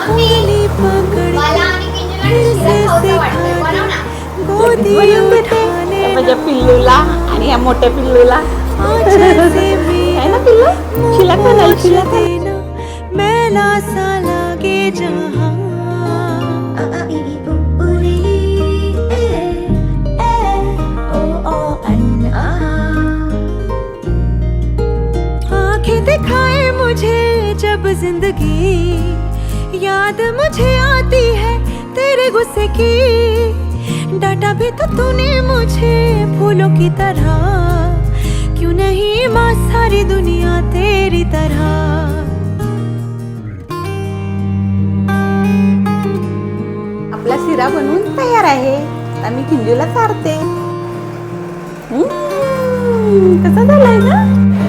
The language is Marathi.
उंगली पकड़ गोदी उठाने माझ्या पिल्लूला आणि या मोठ्या पिल्लूला आंचल से आहे ना पिल्लू शिला बनाल शिला देना मैला सा लगे जहां आंखें दिखाए मुझे जब जिंदगी याद मुझे आती है तेरे गुस्से की डांटा भी तो तूने मुझे फूलों की तरह क्यों नहीं माँ सारी दुनिया तेरी तरह आपला शिरा बनवून तयार आहे आता मी किंजूला चारते कसा झालाय ना